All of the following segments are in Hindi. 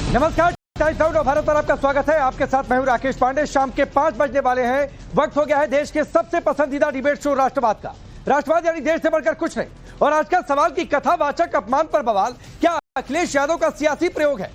नमस्कार, टाइम्स नाउ भारत पर आपका स्वागत है। आपके साथ मैं हूं राकेश पांडे। शाम के 5 बजने वाले हैं। वक्त हो गया है देश के सबसे पसंदीदा डिबेट शो राष्ट्रवाद का। राष्ट्रवाद यानी देश से बढ़कर कुछ नहीं। और आज का सवाल की कथावाचक अपमान पर बवाल क्या अखिलेश यादव का सियासी प्रयोग है?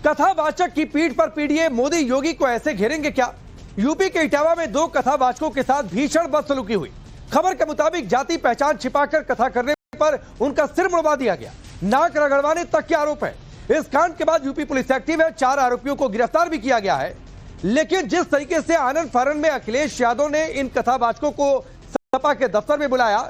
कथावाचक की पीठ पर पीड़िए मोदी योगी को ऐसे घेरेंगे क्या? यूपी के इटावा में 2 कथावाचकों के साथ भीषण बदसलूकी हुई। खबर के मुताबिक जाति पहचान छिपाकर कथा करने पर उनका सिर मुड़वा दिया गया। नाक रगड़वाने तक के आरोप है। इस कांड के बाद यूपी पुलिस एक्टिव है। 4 आरोपियों को गिरफ्तार भी किया गया है। लेकिन जिस तरीके से आनंद फानन में अखिलेश यादव ने इन कथावाचकों को सपा के दफ्तर में बुलाया,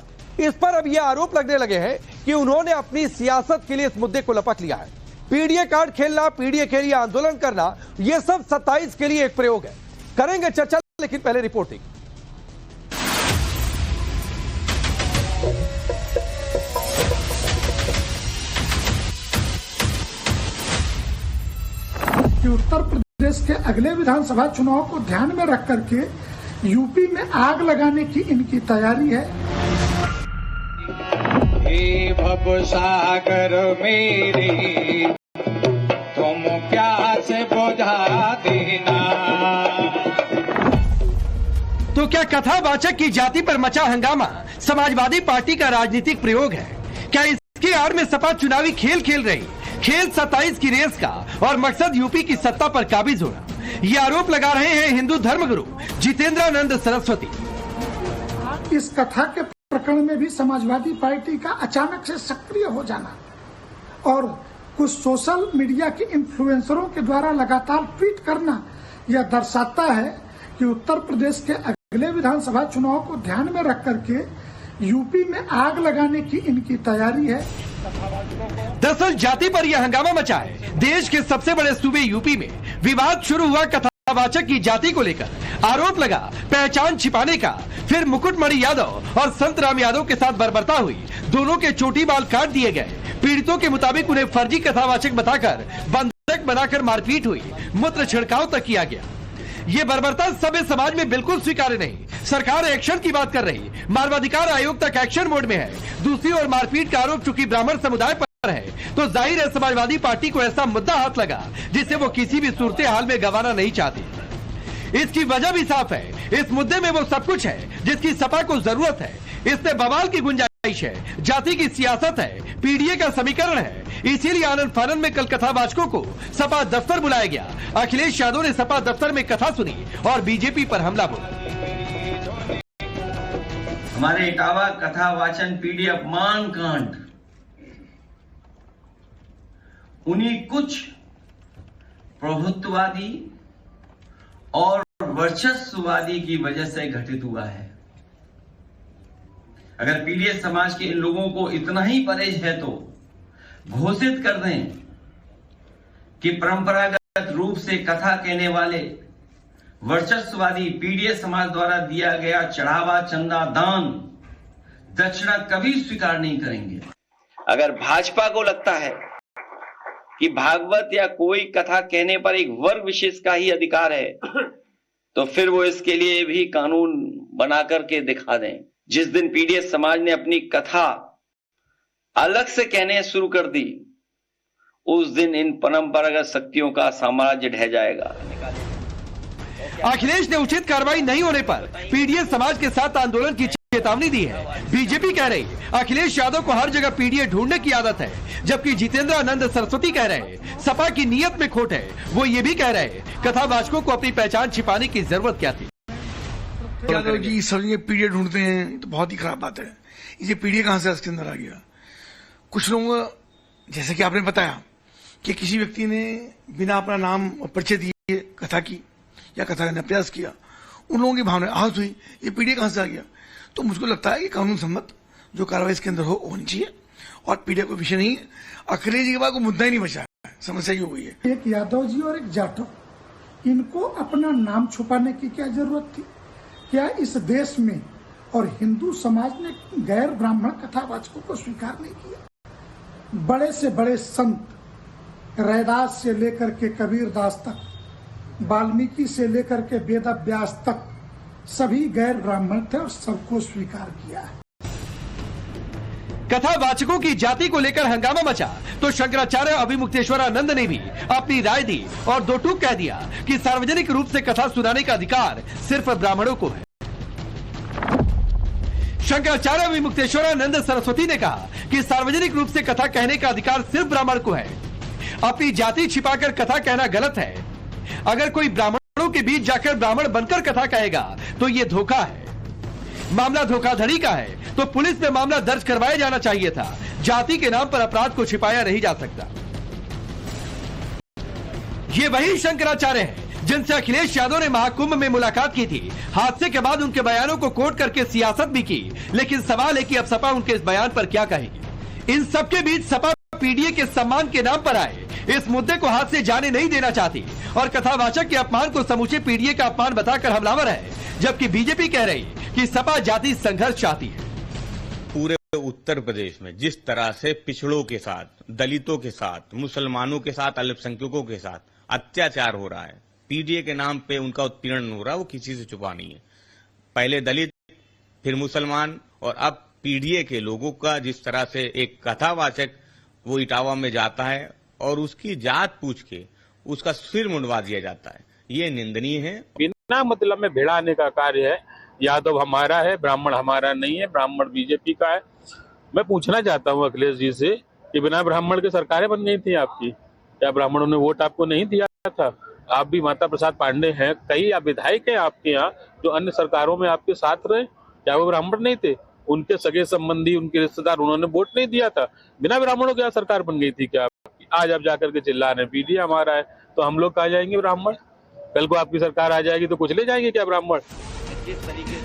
इस पर अब यह आरोप लगने लगे हैं कि उन्होंने अपनी सियासत के लिए इस मुद्दे को लपक लिया है। पीडीए कार्ड खेलना, पीडीए के लिए आंदोलन करना, यह सब 27 के लिए एक प्रयोग है। करेंगे चर्चा, लेकिन पहले रिपोर्टिंग। उत्तर प्रदेश के अगले विधानसभा चुनाव को ध्यान में रख करके यूपी में आग लगाने की इनकी तैयारी है। हे भवसागर मेरे तुम प्यास बुझा देना। तो क्या कथावाचक की जाति पर मचा हंगामा समाजवादी पार्टी का राजनीतिक प्रयोग है? क्या इसकी आड़ में सपा चुनावी खेल खेल रही? खेल 27 की रेस का और मकसद यूपी की सत्ता पर काबिज होना। ये आरोप लगा रहे हैं हिंदू धर्मगुरु जितेंद्रानंद सरस्वती। इस कथा के प्रकरण में भी समाजवादी पार्टी का अचानक से सक्रिय हो जाना और कुछ सोशल मीडिया के इन्फ्लुएंसरों के द्वारा लगातार ट्वीट करना, यह दर्शाता है कि उत्तर प्रदेश के अगले विधानसभा चुनाव को ध्यान में रख करके यूपी में आग लगाने की इनकी तैयारी है। दरअसल जाति पर यह हंगामा मचा है। देश के सबसे बड़े सूबे यूपी में विवाद शुरू हुआ कथावाचक की जाति को लेकर। आरोप लगा पहचान छिपाने का। फिर मुकुटमणि यादव और संत राम यादव के साथ बर्बरता हुई। दोनों के चोटी बाल काट दिए गए। पीड़ितों के मुताबिक उन्हें फर्जी कथावाचक बताकर बंधक बनाकर मारपीट हुई। मूत्र छिड़काव तक किया गया। ये बर्बरता सभ्य समाज में बिल्कुल स्वीकार्य नहीं। सरकार एक्शन की बात कर रही। मानवाधिकार आयोग तक एक्शन मोड में है। दूसरी ओर मारपीट का आरोप चूंकि ब्राह्मण समुदाय पर है, तो जाहिर है समाजवादी पार्टी को ऐसा मुद्दा हाथ लगा जिसे वो किसी भी सूरत हाल में गंवाना नहीं चाहती। इसकी वजह भी साफ है। इस मुद्दे में वो सब कुछ है जिसकी सपा को जरूरत है। इससे बवाल की गुंजाइश है। जाति की सियासत है, पीडीए का समीकरण है। इसीलिए आनंद फानन में कल कथावाचकों को सपा दफ्तर बुलाया गया। अखिलेश यादव ने सपा दफ्तर में कथा सुनी और बीजेपी पर हमला बोला। हमारे इटावा कथावाचन पीडी अपमान कांड उन्हीं कुछ प्रभुत्ववादी और वर्चस्ववादी की वजह से घटित हुआ है। अगर पीडीए समाज के इन लोगों को इतना ही परहेज है तो घोषित कर दें कि परंपरागत रूप से कथा कहने वाले वर्चस्ववादी पीडीए समाज द्वारा दिया गया चढ़ावा, चंदा, दान, दक्षिणा कभी स्वीकार नहीं करेंगे। अगर भाजपा को लगता है कि भागवत या कोई कथा कहने पर एक वर्ग विशेष का ही अधिकार है, तो फिर वो इसके लिए भी कानून बना करके दिखा दें। जिस दिन पीडीए समाज ने अपनी कथा अलग से कहने शुरू कर दी, उस दिन इन परंपरागत शक्तियों का साम्राज्य ढह जाएगा। अखिलेश ने उचित कार्रवाई नहीं होने पर पीडीए समाज के साथ आंदोलन की चेतावनी दी है। बीजेपी कह रही अखिलेश यादव को हर जगह पीडीए ढूंढने की आदत है, जबकि जितेंद्रानंद सरस्वती कह रहे सपा की नीयत में खोट है। वो ये भी कह रहे कथावाचकों को अपनी पहचान छिपाने की जरूरत क्या थी। यादव जी सब ये पीडीए ढूंढते हैं तो बहुत ही खराब बात है। ये पीडीए कहां से इसके अंदर आ गया? कुछ लोग जैसे कि आपने बताया कि किसी व्यक्ति ने बिना अपना नाम और परिचय दिए कथा की या कथा करने का प्रयास किया, उन लोगों की भावना आहत हुई। ये पीडीए कहां से आ गया? तो मुझको लगता है कि कानून सम्मत जो कार्रवाई इसके अंदर होनी चाहिए और पीडीए को विषय नहीं। अखिलेश जी के बाद कोई मुद्दा ही नहीं बचा है। समस्या ही हो गई है। एक यादव जी और एक जाटव, इनको अपना नाम छुपाने की क्या जरूरत थी? क्या इस देश में और हिंदू समाज ने गैर ब्राह्मण कथावाचकों को स्वीकार नहीं किया? बड़े से बड़े संत, रैदास से लेकर के कबीरदास तक, वाल्मीकि से लेकर के वेद व्यास तक सभी गैर ब्राह्मण थे और सबको स्वीकार किया है। कथावाचकों की जाति को लेकर हंगामा मचा तो शंकराचार्य अभिमुक्तेश्वरानंद ने भी अपनी राय दी और दो टूक कह दिया कि सार्वजनिक रूप से कथा सुनाने का अधिकार सिर्फ ब्राह्मणों को है। शंकराचार्य अभिमुक्तेश्वरानंद सरस्वती ने कहा कि सार्वजनिक रूप से कथा कहने का अधिकार सिर्फ ब्राह्मण को है। अपनी जाति छिपाकर कथा कहना गलत है। अगर कोई ब्राह्मणों के बीच जाकर ब्राह्मण बनकर कथा कहेगा तो ये धोखा है। मामला धोखाधड़ी का है तो पुलिस में मामला दर्ज करवाया जाना चाहिए था। जाति के नाम पर अपराध को छिपाया नहीं जा सकता। ये वही शंकराचार्य हैं जिनसे अखिलेश यादव ने महाकुंभ में मुलाकात की थी। हादसे के बाद उनके बयानों को कोट करके सियासत भी की, लेकिन सवाल है कि अब सपा उनके इस बयान पर क्या कहेगी। इन सबके बीच सपा पीडीए के सम्मान के नाम पर आए इस मुद्दे को हाथ से जाने नहीं देना चाहती और कथावाचक के अपमान को समूचे पीडीए का अपमान बताकर हमलावर है, जबकि बीजेपी कह रही कि सपा जाति संघर्ष चाहती है। पूरे उत्तर प्रदेश में जिस तरह से पिछड़ों के साथ, दलितों के साथ, मुसलमानों के साथ, अल्पसंख्यकों के साथ अत्याचार हो रहा है, पीडीए के नाम पे उनका उत्पीड़न हो रहा है, वो किसी से छुपा नहीं है। पहले दलित, फिर मुसलमान और अब पीडीए के लोगों का जिस तरह से एक कथावाचक वो इटावा में जाता है और उसकी जात पूछ के उसका सिर मुंडवा दिया जाता है, ये निंदनीय है। बिना मतलब में भिड़ाने का कार्य है। यादव हमारा है, ब्राह्मण हमारा नहीं है, ब्राह्मण बीजेपी का है। मैं पूछना चाहता हूं अखिलेश जी से कि बिना ब्राह्मण के सरकारें बन गई थी आपकी, क्या ब्राह्मणों ने वोट आपको नहीं दिया था? आप भी माता प्रसाद पांडे हैं, कई विधायक हैं आपके यहाँ जो अन्य सरकारों में आपके साथ रहे, क्या वो ब्राह्मण नहीं थे? उनके सगे संबंधी, उनके रिश्तेदार, उन्होंने वोट नहीं दिया था? बिना ब्राह्मणों के यहाँ सरकार बन गई थी क्या आपकी? आज आप जाकर के चिल्ला रहे हैं पीडीए हमारा है, तो हम लोग कहाँ जाएंगे ब्राह्मण? कल को आपकी सरकार आ जाएगी तो कुछ ले जाएंगे क्या ब्राह्मण?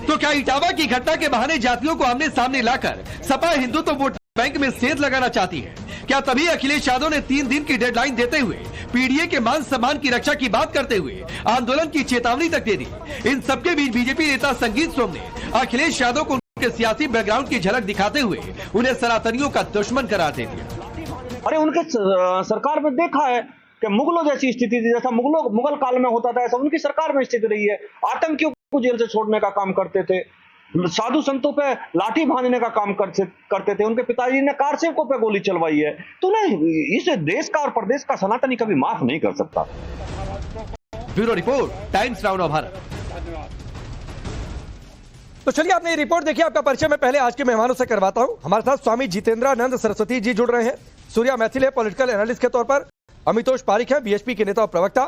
तो क्या इटावा की घटना के बहाने जातियों को आमने सामने लाकर सपा हिंदुत्व वोट बैंक में सेंध लगाना चाहती है? क्या तभी अखिलेश यादव ने 3 दिन की डेडलाइन देते हुए पीडीए के मान सम्मान की रक्षा की बात करते हुए आंदोलन की चेतावनी तक दे दी? इन सबके बीच बीजेपी नेता संगीत सोम ने अखिलेश यादव को उनके सियासी बैकग्राउंड की झलक दिखाते हुए उन्हें सनातनियों का दुश्मन करार दे दिया। अरे उनके सरकार में देखा है कि मुगलों जैसी स्थिति थी, जैसा मुगल काल में होता था ऐसा उनकी सरकार में स्थिति रही है। आतंकियों को जेल से छोड़ने का काम करते थे, साधु संतों पे लाठी बांधने का काम करते थे, उनके पिताजी ने कारसेवकों पे गोली चलवाई है। तो नहीं, इस देश का और प्रदेश का सनातनी कभी माफ नहीं कर सकता। Bureau report, times now Bharat. तो चलिए आपने ये रिपोर्ट देखी, आपका परिचय मैं पहले आज के मेहमानों से करवाता हूं। हमारे साथ स्वामी जितेंद्रानंद सरस्वती जी जुड़ रहे हैं। सूर्या मैथिल है पॉलिटिकल एनालिस्ट के तौर पर, अमितोष पारिक है बीएसपी के नेता और प्रवक्ता,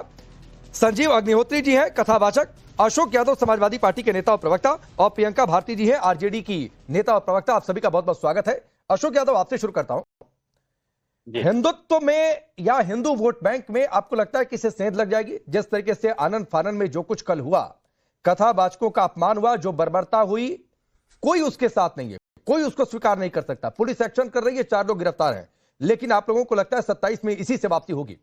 संजीव अग्निहोत्री जी हैं कथावाचक, अशोक यादव समाजवादी पार्टी के नेता और प्रवक्ता, और प्रियंका भारती जी हैं आरजेडी की नेता और प्रवक्ता। आप सभी का बहुत बहुत स्वागत है। अशोक यादव आपसे शुरू करता हूं। हिंदुत्व में या हिंदू वोट बैंक में आपको लगता है कि इससे सेंध लग जाएगी? जिस तरीके से आनंद फानंद में जो कुछ कल हुआ, कथावाचकों का अपमान हुआ, जो बर्बरता हुई, कोई उसके साथ नहीं है, कोई उसको स्वीकार नहीं कर सकता। पुलिस एक्शन कर रही है, 4 लोग गिरफ्तार हैं, लेकिन आप लोगों को लगता है 27 में इसी से वापसी होगी?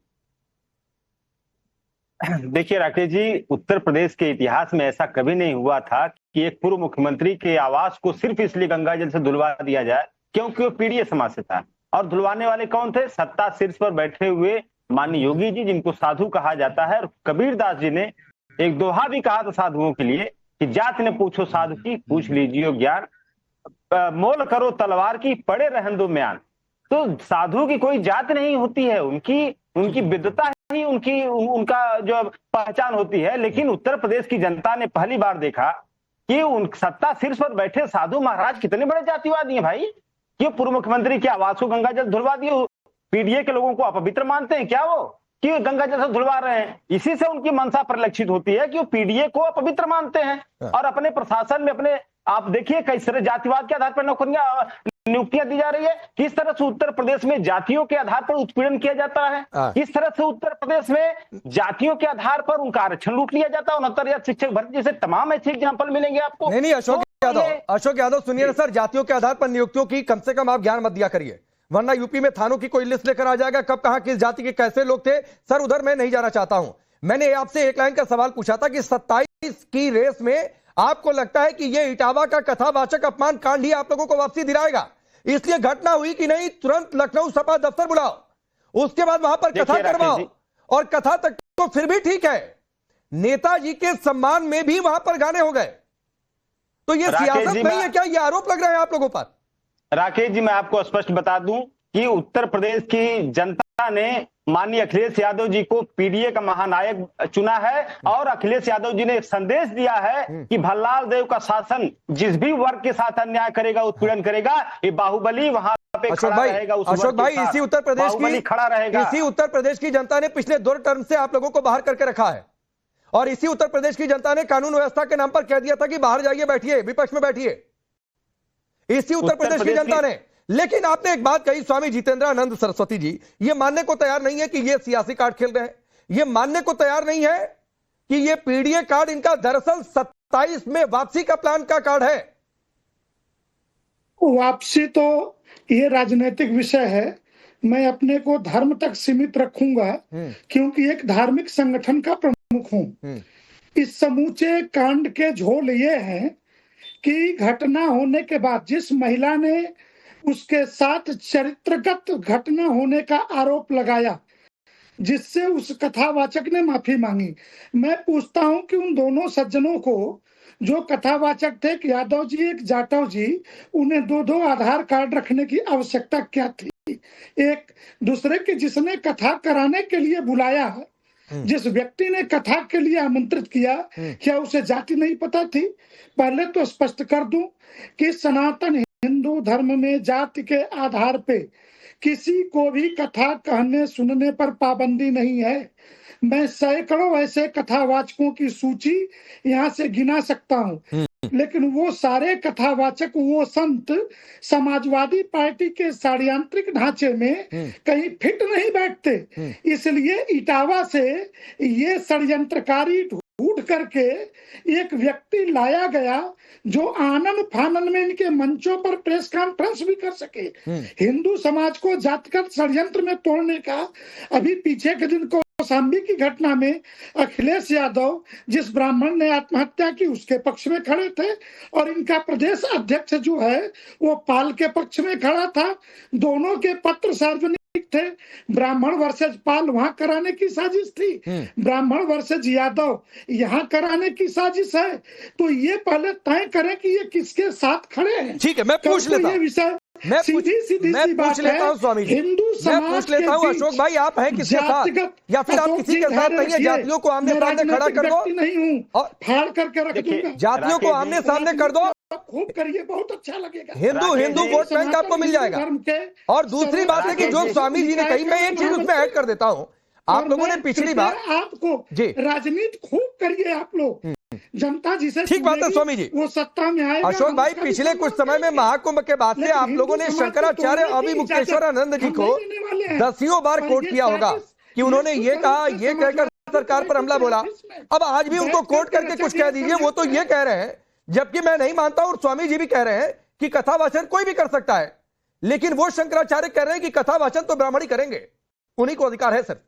देखिए राकेश जी, उत्तर प्रदेश के इतिहास में ऐसा कभी नहीं हुआ था कि एक पूर्व मुख्यमंत्री के आवास को सिर्फ इसलिए गंगाजल से धुलवा दिया जाए क्योंकि वो पीडीए समाज से था। और धुलवाने वाले कौन थे? सत्ता शीर्ष पर बैठे हुए माननीय योगी जी, जिनको साधु कहा जाता है। और कबीरदास जी ने एक दोहा भी कहा था साधुओं के लिए कि जात ने पूछो साधु की, पूछ लीजिए ज्ञान, मोल करो तलवार की, पड़े रहन दो म्यान। तो साधु की कोई जात नहीं होती है, उनकी विद्वता ही उनका जो पहचान होती है। लेकिन उत्तर प्रदेश की जनता ने पहली बार देखा कि उन सत्ता शीर्ष पर बैठे साधु महाराज कितने बड़े जातिवादी हैं भाई। कि पूर्व मुख्यमंत्री के आवास को गंगाजल धुलवा दिए, पीडीए के लोगों को अपवित्र मानते हैं क्या वो कि गंगाजल से धुलवा रहे हैं? इसी से उनकी मंशा परिलक्षित होती है कि वो पीडीए को अपवित्र मानते हैं। और अपने प्रशासन में अपने आप देखिए किस तरह जातिवाद के आधार पर नौकरियां नियुक्तियां दी जा रही है, किस तरह से उत्तर प्रदेश में जातियों के आधार पर उत्पीड़न किया जाता है, किस तरह से उत्तर प्रदेश में जातियों के आधार पर उनका आरक्षण लूट लिया जाता है। 69 शिक्षक भर्ती जैसे तमाम ऐसे एग्जाम्पल मिलेंगे आपको। नहीं अशोक यादव सुनिए ना सर, जातियों के आधार पर नियुक्तियों की कम से कम आप ज्ञान मत दिया करिए, वरना यूपी में थानों की कोई लिस्ट लेकर आ जाएगा, कब कहां किस जाति के कैसे लोग थे। सर उधर मैं नहीं जाना चाहता हूं। मैंने आपसे एक लाइन का सवाल पूछा था कि 27 की रेस में आपको लगता है कि ये इटावा का कथावाचक अपमान कांड ही आप लोगों को वापसी दिलाएगा? इसलिए घटना हुई कि नहीं, तुरंत लखनऊ सपा दफ्तर बुलाओ, उसके बाद वहां पर कथा करवाओ, और कथा तक तो फिर भी ठीक है, नेताजी के सम्मान में भी वहां पर गाने हो गए। तो ये सियासत नहीं है क्या? ये आरोप लग रहा है आप लोगों पर। राकेश जी, मैं आपको स्पष्ट बता दूं कि उत्तर प्रदेश की जनता ने माननीय अखिलेश यादव जी को पीडीए का महानायक चुना है और अखिलेश यादव जी ने एक संदेश दिया है कि भल्लाल देव का शासन जिस भी वर्ग के साथ अन्याय करेगा, उत्पीड़न करेगा, ये बाहुबली वहां पे खड़ा रहेगा। अशोक भाई, इसी उत्तर प्रदेश की जनता ने पिछले 2 टर्म से आप लोगों को बाहर करके रखा है और इसी उत्तर प्रदेश की जनता ने कानून व्यवस्था के नाम पर कह दिया था कि बाहर जाइए, बैठिए, विपक्ष में बैठिए, इसी उत्तर प्रदेश की जनता ने। लेकिन आपने एक बात कही, स्वामी जितेंद्रानंद सरस्वती जी ये मानने को तैयार नहीं है कि ये सियासी कार्ड खेल रहे हैं, ये मानने को तैयार नहीं है कि ये पीडीए कार्ड इनका दरअसल 27 में वापसी का प्लान का कार्ड है। वापसी तो ये राजनीतिक विषय है, मैं अपने को धर्म तक सीमित रखूंगा क्योंकि एक धार्मिक संगठन का प्रमुख हूं। इस समूचे कांड के झोल ये हैं कि घटना होने के बाद जिस महिला ने उसके साथ चरित्रगत घटना होने का आरोप लगाया, जिससे उस कथावाचक ने माफी मांगी, मैं पूछता हूं कि उन दोनों सज्जनों को जो कथावाचक थे, यादव जी एक जाटव जी, उन्हें 2-2 आधार कार्ड रखने की आवश्यकता क्या थी? एक दूसरे के जिसने कथा कराने के लिए बुलाया है, जिस व्यक्ति ने कथा के लिए आमंत्रित किया, क्या उसे जाति नहीं पता थी? पहले तो स्पष्ट कर दूं कि सनातन हिंदू धर्म में जाति के आधार पे किसी को भी कथा कहने सुनने पर पाबंदी नहीं है। मैं सैकड़ों ऐसे कथावाचकों की सूची यहाँ से गिना सकता हूँ, लेकिन वो सारे कथावाचक, वो संत समाजवादी पार्टी के षड्यंत्रिक ढांचे में कहीं फिट नहीं बैठते। इसलिए इटावा से ये षड्यंत्रकारी ढूंढ करके एक व्यक्ति लाया गया जो आनन फानन में इनके मंचों पर प्रेस कॉन्फ्रेंस भी कर सके। हिंदू समाज को जातिगत षड्यंत्र में तोड़ने का। अभी पीछे के दिन कौशाम्बी की घटना में अखिलेश यादव जिस ब्राह्मण ने आत्महत्या की उसके पक्ष में खड़े थे और इनका प्रदेश अध्यक्ष जो है वो पाल के पक्ष में खड़ा था। दोनों के पत्र सार्वजनिक थे। ब्राह्मण वर्सेज पाल वहां कराने की साजिश थी, ब्राह्मण वर्सेज यादव यहाँ कराने की साजिश है। तो ये पहले तय करें कि ये किसके साथ खड़े हैं। ठीक है, मैं पूछ लेता हूं, ये विषय मैं पूछ लेता हूं स्वामी जी, हिंदू समाज मैं पूछ लेता हूं अशोक भाई, आप हैं किसके साथ या फिर आप किसी के साथ नहीं है? जातियों को आमने सामने खड़ा कर दो, नहीं हूँ और फाड़ करके रख दूंगा। जातियों को आमने सामने कर दो, खूब करिए, बहुत अच्छा लगेगा। हिंदू वोट बैंक आपको मिल जाएगा। और दूसरी बात है कि जो स्वामी जी ने कही, मैं एक चीज उसमें ऐड कर देता हूं। आप लोगों ने पिछली बार आपको राजनीति खूब करिए आप लोग, जनता जिसे ठीक बात है स्वामी जी, वो सत्ता में आएगा। अशोक भाई, पिछले कुछ समय में महाकुंभ के बाद से आप लोगों ने शंकराचार्य अभिमुक्तेश्वरानंद जी को 10 बार कोट किया होगा कि उन्होंने ये कहा, ये कहकर सरकार पर हमला बोला। अब आज भी उनको कोट करके कुछ कह दीजिए। वो तो ये कह रहे हैं, जबकि मैं नहीं मानता और स्वामी जी भी कह रहे हैं कि कथा वाचन कोई भी कर सकता है, लेकिन वो शंकराचार्य कह रहे हैं कि कथा वाचन तो ब्राह्मण ही करेंगे, उन्हीं को अधिकार है। सर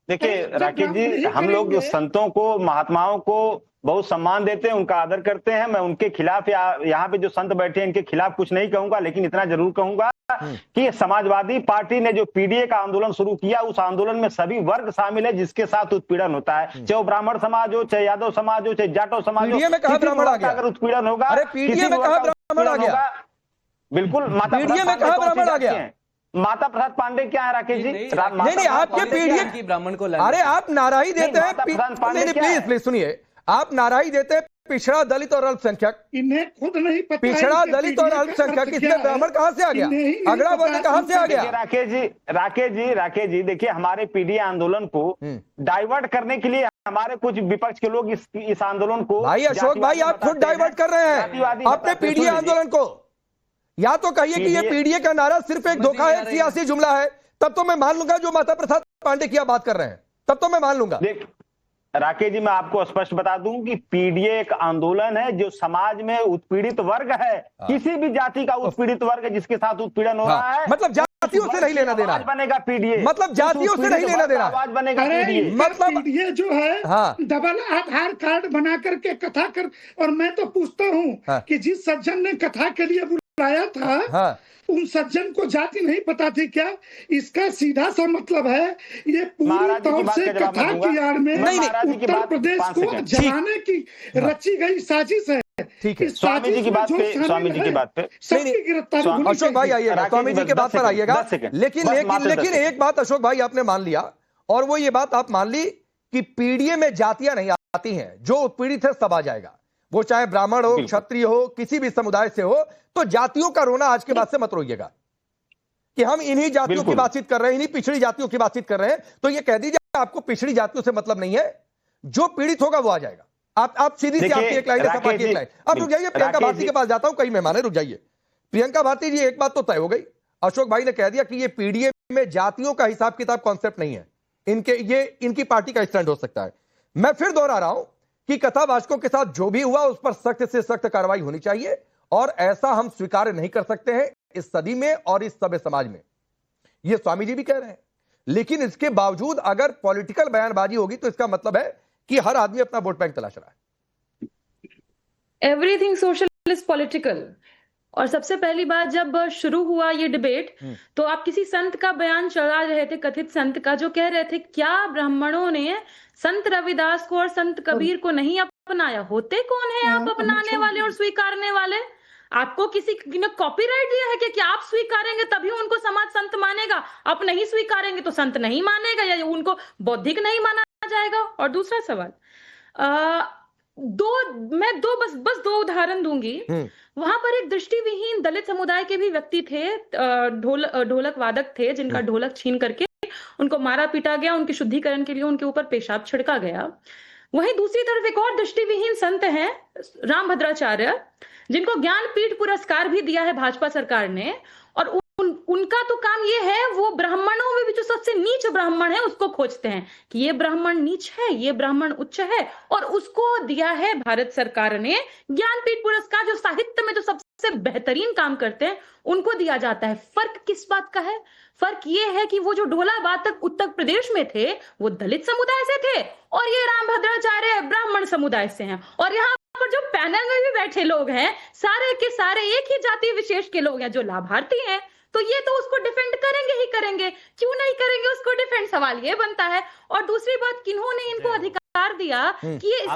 देखिए राकेश जी, हम लोग संतों को, महात्माओं को बहुत सम्मान देते हैं, उनका आदर करते हैं। मैं उनके खिलाफ या यहाँ पे जो संत बैठे हैं इनके खिलाफ कुछ नहीं कहूंगा, लेकिन इतना जरूर कहूंगा कि समाजवादी पार्टी ने जो पीडीए का आंदोलन शुरू किया, उस आंदोलन में सभी वर्ग शामिल है जिसके साथ उत्पीड़न होता है, चाहे वो ब्राह्मण समाज हो, चाहे यादव समाज हो, चाहे जाटव समाज हो। अगर उत्पीड़न होगा, अरे पीडीए में कहा ब्राह्मण आ गया? बिल्कुल, पीडीए में कहा ब्राह्मण आ गया? माता प्रसाद पांडे क्या है राकेश जी? नहीं, आपके पीडीए की ब्राह्मण को, अरे आप नारा ही देते हैं। प्लीज सुनिए, आप नारा ही देते हैं पिछड़ा, दलित और अल्पसंख्यक। इन्हें खुद नहीं पता पिछड़ा, दलित और अल्पसंख्यक, इसमें ब्राह्मण कहां से आ गया? अगड़ा वर्ण कहां से आ गया? राकेश जी देखिए, हमारे पीडीए आंदोलन को डाइवर्ट करने के लिए हमारे कुछ विपक्ष के लोग इस आंदोलन को, भाई अशोक भाई, आप खुद डाइवर्ट कर रहे हैं अपने पीडीए आंदोलन को। या तो कहिए कि ये पीडीए का नारा सिर्फ एक धोखा है, सियासी जुमला है, तब तो मैं मान लूंगा। जो माता प्रसाद पांडे की बात कर रहे हैं, तब तो मैं मान लूंगा। राकेश जी, मैं आपको स्पष्ट बता दूं कि पीडीए एक आंदोलन है जो समाज में उत्पीड़ित वर्ग है, किसी भी जाति का उत्पीड़ित वर्ग है जिसके साथ उत्पीड़न हो रहा है, मतलब जातियों से नहीं लेना देना बनेगा पीडीए, मतलब जातियों से नहीं लेना देना, आवाज बनेगा पीडीए। मतलब पीडीए जो है डबल आधार कार्ड बना करके कथा कर। और मैं तो पूछता हूँ कि जिस सज्जन ने कथा के लिए बुलाया था, उन सज्जन को जाति नहीं पता थी क्या? इसका सीधा सा मतलब है ये पूरी तौर से कथा की आड़ में उत्तर प्रदेश को जलाने की रची गई साजिश है। ठीक है। इस स्वामी जी की बात साजिश में पे, जो स्वामी जी की शामिल बात पे है, सबकी गिरफ्तारी होनी अशोक भाई चाहिए। आइएगा, स्वामी जी के बात पर आइएगा, 10 सेकंड, लेकिन बस लेकिन मात्र 10 लेकिन सेकंड। एक बात अशोक भाई आपने मान लिया, और वो ये बात आप मान ली कि पीडीए में जातियां नहीं आती हैं, जो उत्पीड़ित है सब आ जाएगा, वो चाहे ब्राह्मण हो, क्षत्रिय हो, किसी भी समुदाय से हो। तो जातियों का रोना आज के बाद से मत रोइएगा कि हम इन्हीं जातियों की बातचीत कर रहे हैं, इन्हीं पिछड़ी जातियों की बातचीत कर रहे हैं। तो ये कह दीजिए आपको पिछड़ी जातियों से मतलब नहीं है, जो पीड़ित होगा वो आ जाएगा। आप सीधी सी आपकी एक लाइन है, सपा की एक लाइन। अब रुक जाइए, प्रियंका भारती के पास जाता हूं, कई मेहमान है, रुक जाइए। प्रियंका भारती जी, एक बात तो तय हो गई, अशोक भाई ने कह दिया कि ये पीडीए में जातियों का हिसाब किताब कॉन्सेप्ट नहीं है, इनकी पार्टी का स्टैंड हो सकता है। मैं फिर दोहरा रहा हूं कि कथावाचकों के साथ जो भी हुआ उस पर सख्त से सख्त कार्रवाई होनी चाहिए, और ऐसा हम स्वीकार नहीं कर सकते हैं इस सदी में और इस सभ्य समाज में। ये स्वामी जी भी कह रहे हैं, लेकिन इसके बावजूद अगर पॉलिटिकल बयानबाजी होगी तो इसका मतलब है कि हर आदमी अपना वोट बैंक तलाश रहा है। Everything social is political. और सबसे पहली बात, जब शुरू हुआ ये डिबेट तो आप किसी संत का बयान चला रहे थे, कथित संत का, जो कह रहे थे क्या ब्राह्मणों ने संत रविदास को और संत कबीर को नहीं अपनाया? होते कौन है आप अपनाने वाले और स्वीकारने वाले? आपको किसी ने कॉपीराइट दिया है कि क्या आप स्वीकारेंगे तभी उनको समाज संत मानेगा, आप नहीं स्वीकारेंगे तो संत नहीं मानेगा, या उनको बौद्धिक नहीं माना जाएगा? और दूसरा सवाल, बस दो उदाहरण दूंगी। वहां पर एक दृष्टिविहीन दलित समुदाय के भी व्यक्ति थे, ढोलक वादक थे, जिनका ढोलक छीन करके उनको मारा पीटा गया, उनके शुद्धिकरण के लिए उनके ऊपर पेशाब छिड़का गया। वहीं दूसरी तरफ एक और दृष्टिविहीन संत हैं, रामभद्राचार्य, जिनको ज्ञानपीठ पुरस्कार भी दिया है भाजपा सरकार ने, और उनका तो काम ये है, वो ब्राह्मणों में भी जो सबसे नीच ब्राह्मण है उसको खोजते हैं कि ये ब्राह्मण नीच है, ये ब्राह्मण उच्च है, और उसको दिया है भारत सरकार ने ज्ञानपीठ पुरस्कार। जो साहित्य में जो सबसे बेहतरीन काम करते हैं उनको दिया जाता है। फर्क किस बात का है? फर्क ये है कि वो जो ढोला वादक उत्तर प्रदेश में थे वो दलित समुदाय से थे, और ये रामभद्राचार्य ब्राह्मण समुदाय से हैं। और यहाँ पर जो पैनल में भी बैठे लोग हैं सारे के सारे एक ही जाति विशेष के लोग हैं जो लाभार्थी हैं। तो ये तो उसको डिफेंड करेंगे ही करेंगे, क्यों नहीं करेंगे उसको डिफेंड? सवाल ये बनता है। और दूसरी बात, किन्होंने इनको अधिकार दिया कि ये इस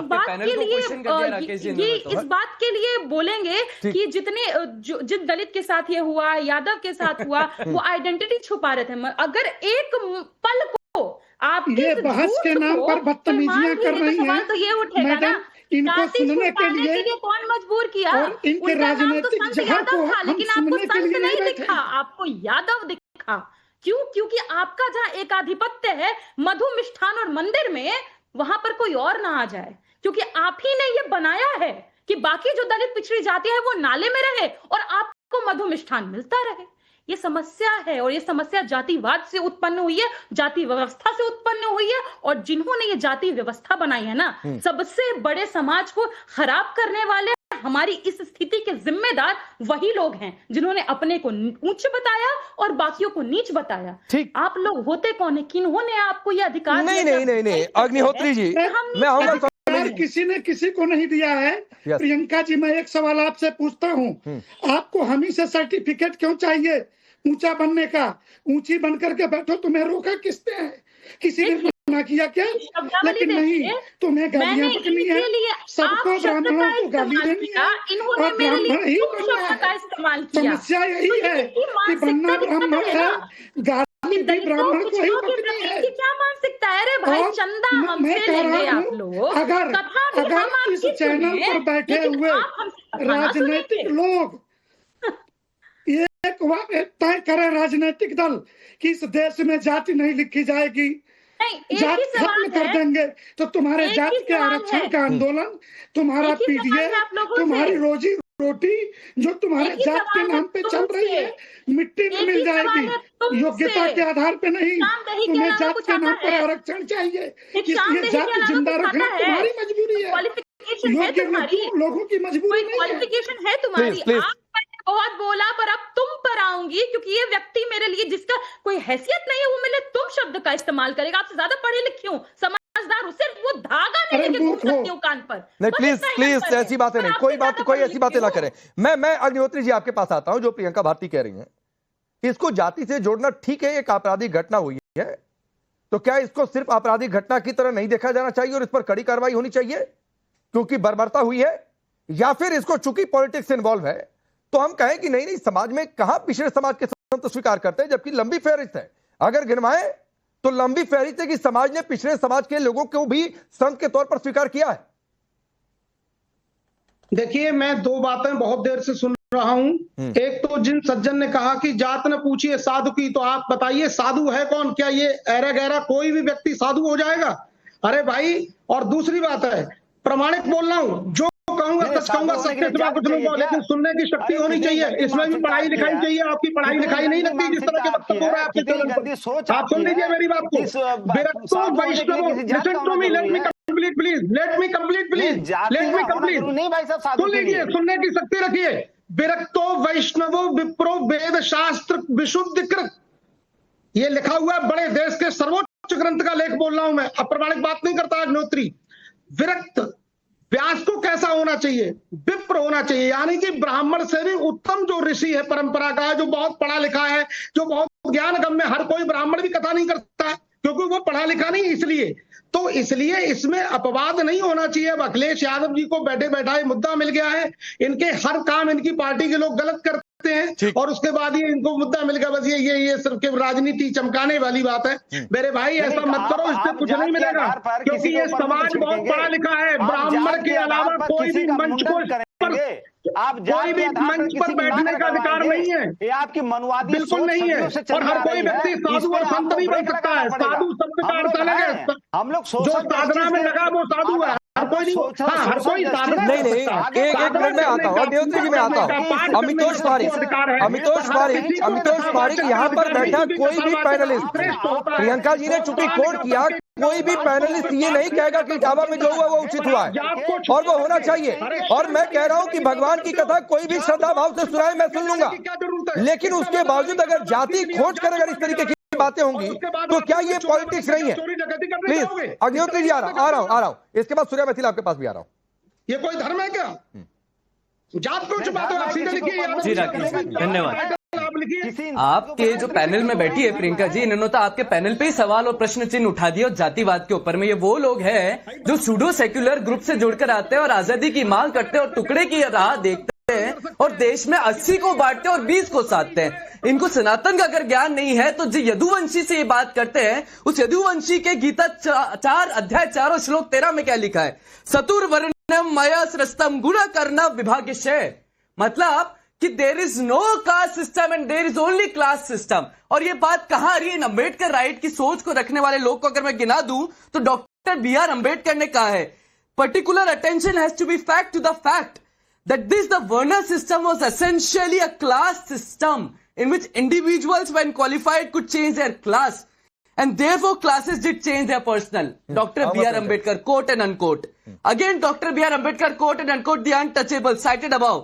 बात के लिए बोलेंगे कि जिस दलित के साथ ये हुआ, यादव के साथ हुआ, वो आइडेंटिटी छुपा रहे थे। अगर एक पल को आप ये बहस के नाम पर बदतमीजियां कर रही हैं, तो ये उठेगा ना, इनको सुनने के लिए कौन मजबूर किया? और इनके राजनीतिक जहर को हम लेकिन आपको सुनने के संत लिए नहीं नहीं दिखा, आपको यादव दिखा। क्यों? क्योंकि आपका जहां एकाधिपत्य है मधु मिष्ठान और मंदिर में, वहां पर कोई और ना आ जाए, क्योंकि आप ही ने ये बनाया है कि बाकी जो दलित पिछड़ी जाति है वो नाले में रहे और आपको मधु मिष्ठान मिलता रहे। ये समस्या है, और ये समस्या जातिवाद से उत्पन्न हुई है, जाति व्यवस्था से उत्पन्न हुई है, और जिन्होंने ये जाति व्यवस्था बनाई है ना, सबसे बड़े समाज को खराब करने वाले, हमारी इस स्थिति के जिम्मेदार वही लोग हैं जिन्होंने अपने को उच्च बताया और बाकियों को नीच बताया। ठीक, आप लोग होते कौन है? किन्होंने आपको ये अधिकार? नहीं, अग्निहोत्री जी, मैं आऊंगा। किसी ने किसी को नहीं दिया है। प्रियंका जी, मैं एक सवाल आपसे पूछता हूँ, आपको हम ही से सर्टिफिकेट क्यों चाहिए ऊंचा बनने का? ऊंची बनकर के बैठो, तुम्हें रोका किसने है? किसी ने मना किया क्या? लेकिन नहीं, तुम्हें गालियां बकनी है, सबको ब्राह्मणों को गाली देनी है, और ब्राह्मण ही बनना है। समस्या यही है कि बनना ब्राह्मण है, गाली भी ब्राह्मण को ही बकनी है। क्या मानसिकता है? अरे भाई, चंदा हमसे लेंगे आप लोग। अगर इस चैनल पर बैठे हुए राजनीतिक लोग एक तय करे, राजनीतिक दल, कि इस देश में जाति नहीं लिखी जाएगी, जात खत्म कर देंगे, तो तुम्हारे जात के आरक्षण का आंदोलन, तुम्हारा पीडीए, तुम्हारी रोजी रोटी जो तुम्हारे जात के नाम पे चल रही है, मिट्टी में मिल जाएगी। योग्यता के आधार पे नहीं, तुम्हें जात के नाम पर आरक्षण चाहिए, इसलिए जात जिंदा रखना तुम्हारी मजबूरी है, योग्य लोगों की मजबूरी नहीं है। क्वालिफिकेशन है तुम्हारी। बहुत बोला, पर अब तुम पर आऊंगी, क्योंकि ये व्यक्ति मेरे लिए जिसका कोई हैसियत नहीं है वो मेरे तुम शब्द का इस्तेमाल करेगा। आपसे ज्यादा पढ़ी लिखी हूँ, समझदार हूँ, सिर्फ वो धागा नहीं लेके घूम सकती हूँ कान पर। नहीं, प्लीज ऐसी बातें नहीं, कोई ऐसी बातें ना करें। मैं अग्निहोत्री जी आपके पास आता हूं। जो प्रियंका भारती कह रही हैं, इसको जाति से जोड़ना ठीक है, एक आपराधिक घटना हुई है, तो क्या इसको सिर्फ आपराधिक घटना की तरह नहीं देखा जाना चाहिए और इस पर कड़ी कार्रवाई होनी चाहिए? क्योंकि बर्बरता हुई है, या फिर इसको चूंकि पॉलिटिक्स से इन्वॉल्व है तो हम कहें कि नहीं नहीं, समाज में कहां पिछड़े समाज के संत स्वीकार करते हैं, जबकि लंबी फहरिस्त है। अगर गिनवाएं तो लंबी फहरिस्त है कि समाज ने पिछड़े समाज के लोगों को भी संत के तौर पर स्वीकार किया है। देखिए, मैं दो बातें बहुत देर से सुन रहा हूं। एक तो जिन सज्जन ने कहा कि जात न पूछिए साधु की, तो आप बताइए साधु है कौन? क्या ये ऐरा गहरा कोई भी व्यक्ति साधु हो जाएगा? अरे भाई, और दूसरी बात है, प्रमाणिक बोल रहा हूं, जो कहूंगा सच कहूंगा, सत्य सिवा कुछ नहीं कहूंगा, लेकिन सुनने की शक्ति होनी चाहिए। इसमें भी पढ़ाई लिखाई चाहिए। आपकी पढ़ाई लिखाई नहीं लगती जिस तरह के वक्तव्य हो रहा है आपके चैनल पर। आप सुन लीजिए मेरी बात को। विरक्तो वैष्णवो, listen to me, let me complete please, let me complete please, let me complete. नहीं भाई साहब, सुन लीजिए, सुनने की शक्ति रखिए। विरक्तो वैष्णवो विप्रो वेद शास्त्र विशुद्ध कृत, ये लिखा हुआ है बड़े देश के सर्वोच्च ग्रंथ का लेख बोल रहा हूं मैं, अप्रमाणिक बात नहीं करता अग्निहोत्री। विरक्त व्यास को कैसा होना चाहिए? विप्र होना चाहिए, यानी कि ब्राह्मण से भी उत्तम जो ऋषि है परंपरा का, जो बहुत पढ़ा लिखा है, जो बहुत ज्ञान गम्य। हर कोई ब्राह्मण भी कथा नहीं करता है क्योंकि वो पढ़ा लिखा नहीं, इसलिए इसमें अपवाद नहीं होना चाहिए। अब अखिलेश यादव जी को बैठे बैठाए मुद्दा मिल गया है, इनके हर काम इनकी पार्टी के लोग गलत करते हैं और उसके बाद ये इनको मुद्दा मिल गया, बस ये सिर्फ राजनीति चमकाने वाली बात है। मेरे भाई ऐसा मत करो, इससे कुछ नहीं मिलेगा, क्योंकि ये समाज बहुत पढ़ा लिखा है। ब्राह्मण के अलावा कोई भी मंच को आप कोई भी मंच पर बैठने का अधिकार नहीं है, ये आपकी मनवादी बिल्कुल नहीं है। और हर कोई व्यक्ति साधु और संत नहीं बन सकता है। साधु शब्द का अर्थ अलग है, हम लोग जो साधना में लगा वो साधु है। हर कोई नहीं, हाँ, हर कोई साधना नहीं नहीं, एक मिनट में आता हूँ, अग्निहोत्री जी में आता हूँ। अमितोष पारिक यहाँ पर बैठा कोई भी पैनलिस्ट, प्रियंका जी ने चूंकि कोट किया, कोई भी पैनलिस्ट ये नहीं कहेगा कि इटावा में जो हुआ वो उचित हुआ है और वो होना चाहिए। और मैं कह रहा हूं कि भगवान की कथा कोई भी श्रद्धा भाव से सुनाए, मैं सुन लूंगा, लेकिन उसके बावजूद अगर जाति खोज कर अगर इस तरीके की बातें होंगी तो क्या ये पॉलिटिक्स नहीं है? प्लीज अग्निहोत्री जी, आ रहा हूं, इसके बाद सूर्या मैथिल आपके पास भी आ रहा हूं। ये कोई धर्म है क्या? जात को छुपा दो, आप सीधे लिखिए। धन्यवाद। आपके जो पैनल में बैठी है प्रियंका जी, इन्होंने तो आपके पैनल पे ही सवाल और प्रश्न चिन्ह उठा दिए और जातिवाद के ऊपर में। ये वो लोग हैं जो सूडो सेक्युलर ग्रुप से जुड़कर आते हैं और आजादी की मांग करते हैं और टुकड़े की राह देखते हैं और देश में 80 को बांटते हैं और 20 को साधते हैं। इनको सनातन का अगर ज्ञान नहीं है तो जो यदुवंशी से ये बात करते हैं, उस यदुवंशी के गीता 4 अध्याय 4 श्लोक 13 में क्या लिखा है? चतुर्वर्णम मया सृष्टम गुण करना विभागशय, मतलब कि there is no caste system and there is only class system. और ये बात कहां आ रही है? अंबेडकर राइट की सोच को रखने वाले लोग को अगर मैं गिना दूं तो डॉक्टर BR अम्बेडकर ने कहा है, particular attention has to be fact to the fact that this the varna system was essentially a class system in which individuals when qualified could change their class and therefore classes did change their personal. Dr. B.R. Ambedkar, quote and unquote. Again Dr. B.R. Ambedkar, quote and unquote, the untouchable cited above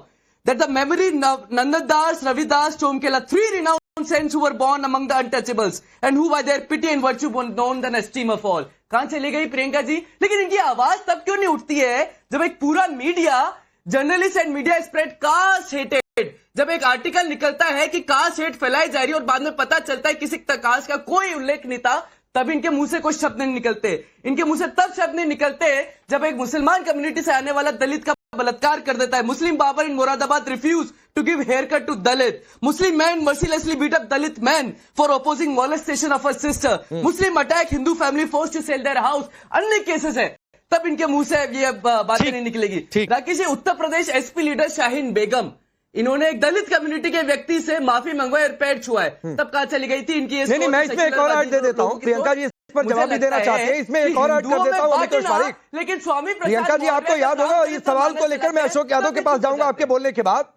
that the memory Nandadas, Ravidas, Tomkela, 3 renowned saints who were born among the untouchables and who by their pity and virtue were known and esteem of all. कहां चली गई प्रियंका जी? लेकिन इनकी आवाज तब क्यों नहीं उठती है जब एक पूरा media, journalist and media spread caste hated, जब एक आर्टिकल निकलता है कि कास्ट हेट फैलाई जा रही है और बाद में पता चलता है किसी कास्ट का कोई उल्लेख नहीं था, तब इनके मुंह से कोई शब्द नहीं निकलते। इनके मुंह से तब शब्द नहीं निकलते जब एक मुसलमान कम्युनिटी से आने वाला दलित का बलात्कार कर देता है। Muslim barber in Moradabad refuse to give haircut to Dalit. Muslim man mercilessly beat up Dalit man for opposing molestation of a sister. Muslim attack Hindu family force to sell their house. अन्य केसेस है, तब इनके मुंह से ये बातें नहीं निकलेगी। राकेश जी, उत्तर प्रदेश SP लीडर शाहीन बेगम, इन्होंने एक दलित कम्युनिटी के व्यक्ति से माफी मंगवाई और पैर छुआए, तब कहां चली गई थी इनकी? नहीं, मैं इसमें एक और ऐड दे देता हूं। प्रियंका जी इस पर जवाब भी देना चाहते हैं, इसमें एक और ऐड कर देता हूं अमितोष पारिक। लेकिन स्वामी प्रियंका जी, आपको याद होगा, इस सवाल को लेकर मैं अशोक यादव के पास जाऊंगा आपके बोलने के बाद,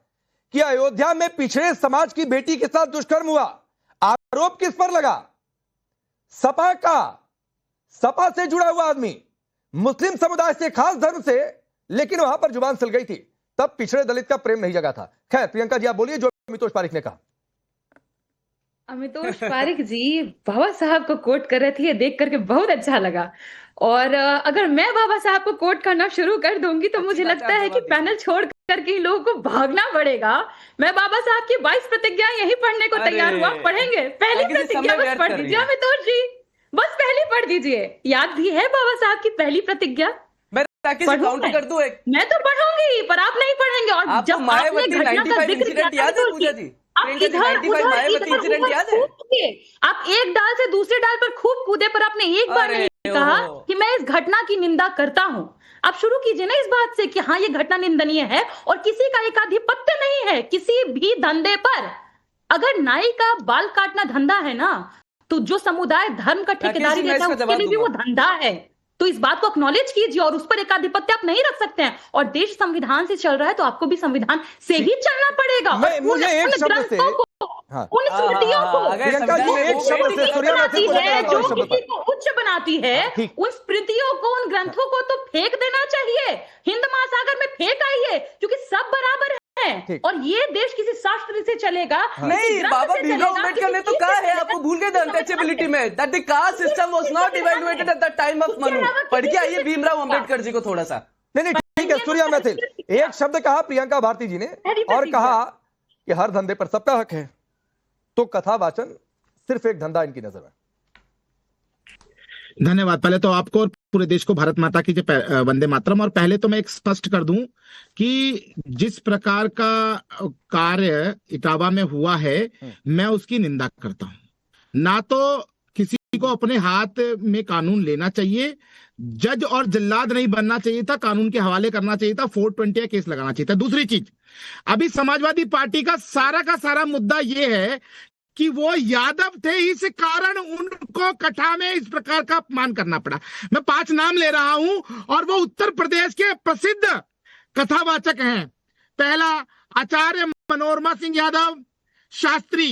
कि अयोध्या में पिछड़े समाज की बेटी के साथ दुष्कर्म हुआ, आरोप किस पर लगा? सपा का, सपा से जुड़ा हुआ आदमी, मुस्लिम समुदाय से, खास धर्म से, लेकिन वहां पर जुबान सिल गई थी, तब पिछड़े दलित का प्रेम नहीं जगा था। खैर प्रियंका जी, आप बोलिए जो अमितोष पारिक ने कहा। अमितोष पारिक जी बाबा साहब को कोट कर रहे थे, ये देख करके बहुत अच्छा लगा। और अगर मैं बाबा साहब को कोट करना शुरू कर दूंगी तो मुझे लगता है कि पैनल छोड़ करके इन लोगों को भागना पड़ेगा। मैं बाबा साहब की 22 प्रतिज्ञा यही पढ़ने को तैयार हुआ, पढ़ेंगे। पहली प्रतिज्ञा बस पढ़ दीजिए अमितोष जी, बस पहली पढ़ दीजिए। याद भी है बाबा साहब की पहली प्रतिज्ञा? ताकि काउंटर कर दूं एक। मैं तो पढ़ूंगी पर आप नहीं पढ़ेंगे। और आपको जब मायावती 95 इंसिडेंट याद है पूजा जी? आप इधर मायावती इंसिडेंट याद है? आप एक डाल से दूसरे डाल पर खूब कूदे पर आपने एक बार नहीं कहा कि मैं इस घटना की निंदा करता हूं। आप शुरू कीजिए ना इस बात से कि हाँ ये घटना निंदनीय है और किसी का एकाधिपत्य नहीं है किसी भी धंधे पर। अगर नाई का बाल काटना धंधा है ना तो जो समुदाय धर्म का ठेकेदारी लेता है उसके लिए भी वो धंधा है। तो इस बात को एक्नॉलेज कीजिए और उस पर एकाधिपत्य आप नहीं रख सकते हैं। और देश संविधान से चल रहा है तो आपको भी संविधान से ही चलना पड़ेगा। मुझे एक शब्द से उन स्मृतियों को एक शब्द से बनाती है जो किसी को उच्च बनाती है, उन स्मृतियों को उन ग्रंथों को तो फेंक देना चाहिए। हिंद महासागर में फेंक आई है क्योंकि सब बराबर है और ये देश किसी शास्त्र से चलेगा नहीं। बाबा भीमराव अम्बेडकर ने तो कहा है, आपको भूल गए थे अनटचेबिलिटी में, that the caste system was not evaluated at the time of Manu. पढ़ के आइए भीमराव अम्बेडकर जी को थोड़ा सा। नहीं ठीक है सूर्या मैथिल, एक शब्द कहा प्रियंका भारती जी ने और कहा कि हर धंधे पर सबका हक है, तो कथा वाचन सिर्फ एक धंधा इनकी नजर में। धन्यवाद। पहले तो आपको और पूरे देश को भारत माता की जय, वंदे मातरम। और पहले तो मैं एक स्पष्ट कर दूं कि जिस प्रकार का कार्य इटावा में हुआ है मैं उसकी निंदा करता हूं। ना तो किसी को अपने हाथ में कानून लेना चाहिए, जज और जल्लाद नहीं बनना चाहिए था, कानून के हवाले करना चाहिए था, 420 केस लगाना चाहिए था। दूसरी चीज, अभी समाजवादी पार्टी का सारा मुद्दा यह है कि वो यादव थे, इस कारण उनको कथा में इस प्रकार का अपमान करना पड़ा। मैं 5 नाम ले रहा हूं और वो उत्तर प्रदेश के प्रसिद्ध कथावाचक हैं। पहला आचार्य मनोरमा सिंह यादव शास्त्री,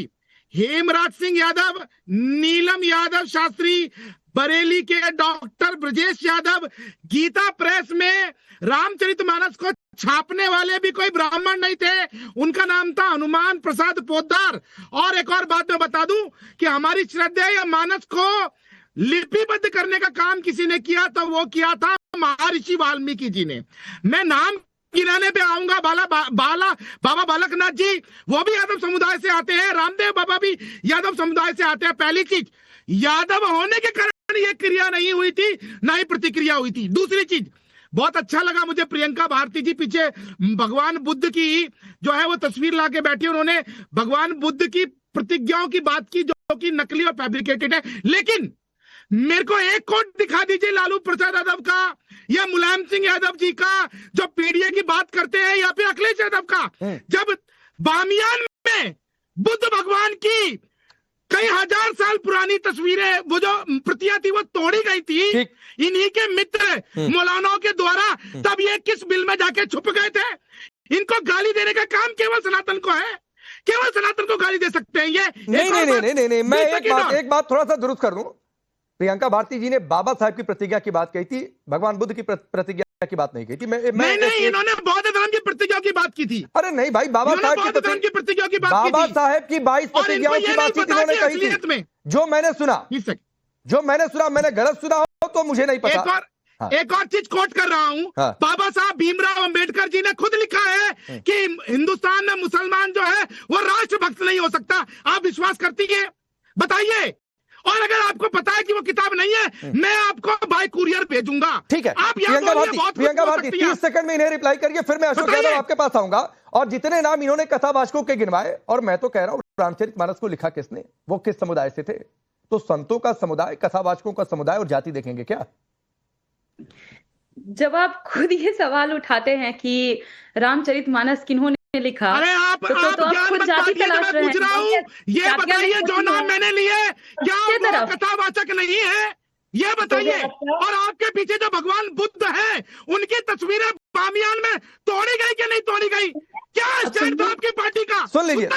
हेमराज सिंह यादव, नीलम यादव शास्त्री, बरेली के डॉक्टर ब्रजेश यादव। गीता प्रेस में रामचरितमानस को छापने वाले भी कोई ब्राह्मण नहीं थे, उनका नाम था हनुमान प्रसाद पोद्दार। और एक और बात मैं बता दूं कि हमारी श्रद्धा या मानस को लिपिबद्ध करने का काम किसी ने किया तो वो किया था महर्षि वाल्मीकि जी ने। मैं नाम गिनाने पे आऊंगा, बाबा बालकनाथ जी वो भी यादव समुदाय से आते हैं, रामदेव बाबा भी यादव समुदाय से आते हैं। पहली चीज, यादव होने के कारण ये क्रिया नहीं हुई थी, ना ही प्रतिक्रिया हुई थी। दूसरी चीज, बहुत अच्छा लगा मुझे प्रियंका भारती जी पीछे भगवान बुद्ध की जो है वो तस्वीर लाके बैठी, उन्होंने भगवान बुद्ध की प्रतिज्ञाओं की बात की जो कि नकली और फैब्रिकेटेड है। लेकिन मेरे को एक कोट दिखा दीजिए लालू प्रसाद यादव का या मुलायम सिंह यादव जी का जो पीडीए की बात करते हैं, या फिर अखिलेश यादव का, जब बामियान में बुद्ध भगवान की कई हजार साल पुरानी तस्वीरें, वो जो प्रतियां थी वो तोड़ी गई थी इन्हीं के मित्र मौलानाओं के द्वारा, तब ये किस बिल में जाके छुप गए थे? इनको गाली देने का काम केवल सनातन को है, केवल सनातन को गाली दे सकते हैं ये। नहीं, मैं एक बात थोड़ा सा दुरुस्त कर दूं। प्रियंका भारती जी ने बाबा साहब की प्रतिज्ञा की बात कही थी, भगवान बुद्ध की प्रतिज्ञा की बात नहीं कही थी। नहीं, इन्होंने बौद्ध धर्म की प्रतिज्ञा की बात की थी। अरे नहीं भाई, बाबा साहब की प्रतिज्ञा की बात, बाबा साहब की 22 प्रतिज्ञाओं की बात इन्होंने कही थी। जो मैंने सुना, मैंने गलत सुना हो तो मुझे नहीं पता। एक और चीज कोट कर रहा हूं, बाबा साहब भीमराव अंबेडकर जी ने खुद लिखा है कि हिंदुस्तान में मुसलमान जो है वो राष्ट्रभक्त नहीं हो सकता। आप विश्वास करती है? बताइए। और अगर आपको पता है कि वो किताब नहीं है, मैं आपको बाय कुरियर भेजूंगा। ठीक है, प्रियंका भारती 30 सेकंड में इन्हें रिप्लाई करिए, फिर मैं अशोक यादव आपके पास आऊंगा। और जितने नाम इन्होंने कथावाचकों के गिनवाए, और मैं तो कह रहा हूं रामचरितमानस को लिखा किसने, वो किस समुदाय से थे? तो संतों का समुदाय, कथावाचकों का समुदाय और जाति देखेंगे क्या? जब आप खुद ये सवाल उठाते हैं कि रामचरितमानस किन्होंने लिखा, अरे आप खुद जाति तलाश रहे हैं। ये बताइए जो नाम मैंने लिए क्या वो कथावाचक नहीं है? ये बताइए। और आपके पीछे जो भगवान बुद्ध है उनकी तस्वीरें बामियान में तोड़ी गई कि नहीं तोड़ी गई? क्या स्टैंड था आपकी पार्टी का? सुन लीजिए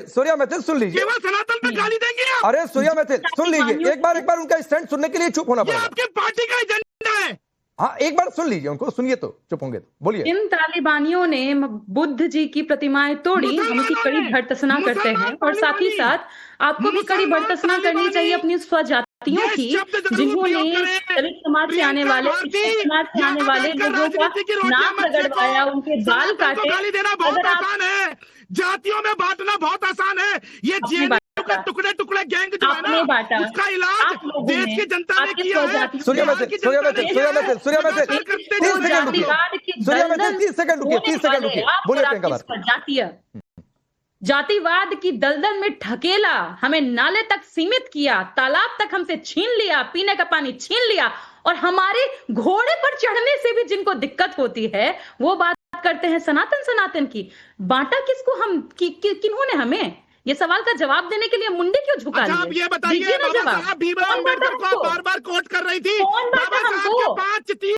सूर्या मैथिल सुन लीजिए। केवल सनातन पे गाली देंगे आप? अरे सूर्या मैथिल सुन लीजिए, एक बार उनका स्टैंड सुनने के लिए चुप होना पड़ेगा। आपकी पार्टी का एजेंडा है। हाँ, एक बार सुन लीजिए उनको, सुनिए तो चुप होंगे तो बोलिए। इन तालिबानियों ने बुद्ध जी की प्रतिमाएं तोड़ी, हम उसकी कड़ी भर्त्सना करते हैं। और साथ ही साथ आपको भी कड़ी भर्त्सना करनी चाहिए अपनी स्वजातियों की, जिन्होंने दलित समाज से आने वाले, समाज से आने वाले लोगों का नाम रगड़वाया, उनके बाल काटे। गाली देना बहुत आसान है, जातियों में बांटना बहुत आसान है, ये बांटा, टुकड़े टुकड़े गैंग जो है आपने ना, बांटा, उसका इलाज आप लोगों देश ने की जनता ने आपकी किया है। स्वजाति- सूर्या मैथिल, सूर्या मैथिल, सूर्या मैथिल, सूर्या मैथिल, 30 सेकंड रुकिए। जातिवाद की सूर्या मैथिल, दलदल 30 सेकंड रुकिए, 30 सेकंड रुकिए। आप बोलिए और प्रियंका आपकी भारती। स्वजातीय जातिवाद की दलदल में ढकेला, हमें नाले तक सीमित किया, तालाब तक हमसे छीन लिया, पीने का पानी छीन लिया, और हमारे घोड़े पर चढ़ने से भी जिनको दिक्कत होती है वो बात करते हैं सनातन की। बांटा किसको हम किन्होंने हमें? ये सवाल का जवाब देने के लिए मुंडे क्यों झुका अच्छा, आप ये बताइए, बाबा साहब भीमराव अम्बेडकर को बार बार कोट कर रही थी, बाबा साहब के 5 तीर्थ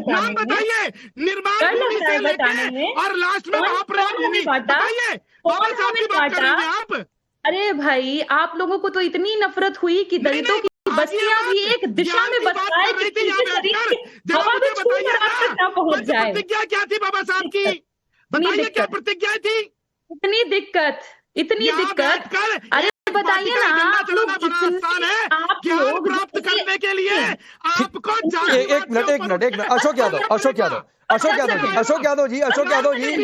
नाम बताइए, निर्माण भूमि से लेके और लास्ट में महाप्रयाग भूमि, बताइए बाबा साहब की बात कर रही हैं आप। अरे भाई, आप लोगों को तो इतनी नफरत हुई कि दलितों की बस्तियां भी एक दिशा में बस पाए कि उनके शरीर की हवा में छूकर आप तक ना पहुंच जाए। प्रतिज्ञा क्या थी बाबा साहब की? बताइए क्या प्रतिज्ञा थी? इतनी दिक्कत, इतनी दिक्कत। अरे बताइए ना, आप लोग ज्ञान प्राप्त करने के लिए आपको एक मिनट, अशोक यादव जी, अशोक यादव जी,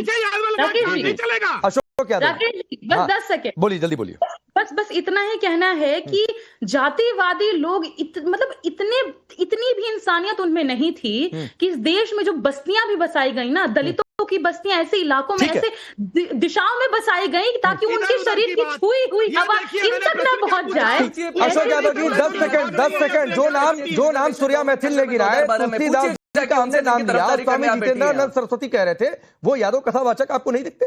नहीं चलेगा। अशोक यादव, राकेश जी, बस 10 सेकेंड बोलिए, जल्दी बोलिए। बस इतना ही कहना है कि जातिवादी लोग मतलब इतनी भी इंसानियत उनमें नहीं थी कि इस देश में जो बस्तियां भी बसाई गई ना, दलितों की बस्तियां ऐसे इलाकों में, ऐसे दिशाओं में बसाई गई ताकि उनके शरीर की छुई हुई हवा इन तक न पहुंच जाए। अशोक यादव जी, 10 सेकंड। जो नाम सूर्या मैथिल ने गिरा है, तुलसीदास जी का हमने नाम लिया, स्वामी जितेंद्रानंद सरस्वती कह रहे थे, वो यादव कथावाचक आपको नहीं दिखते?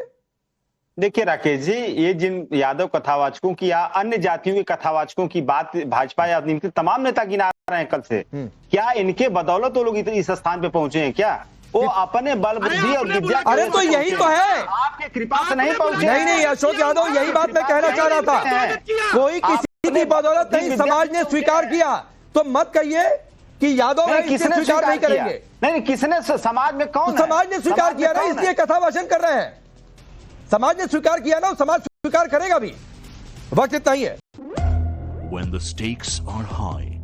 देखिए राकेश जी, ये जिन यादव कथावाचकों की या अन्य जातियों के कथावाचकों की बात भाजपा या तमाम नेता गिना रहे हैं कल से, क्या इनके बदौलत वो लोग इस स्थान पे पहुंचे हैं क्या? वो अपने बल बुद्धि और विद्या, अरे तो यही तो है, आपके कृपा से नहीं पहुंचे। नहीं अशोक यादव, यही बात मैं कहना चाह रहा था। कोई किसी की बदौलत नहीं, समाज ने स्वीकार किया, तो मत कहिए कि यादव किसने स्वीकार नहीं करेंगे। नहीं, किसने? समाज में कौन? समाज ने स्वीकार किया ना, इसलिए कथाभाषण कर रहे हैं। समाज ने स्वीकार किया ना, समाज स्वीकार करेगा भी। वक्त इतना ही है। When the stakes are high,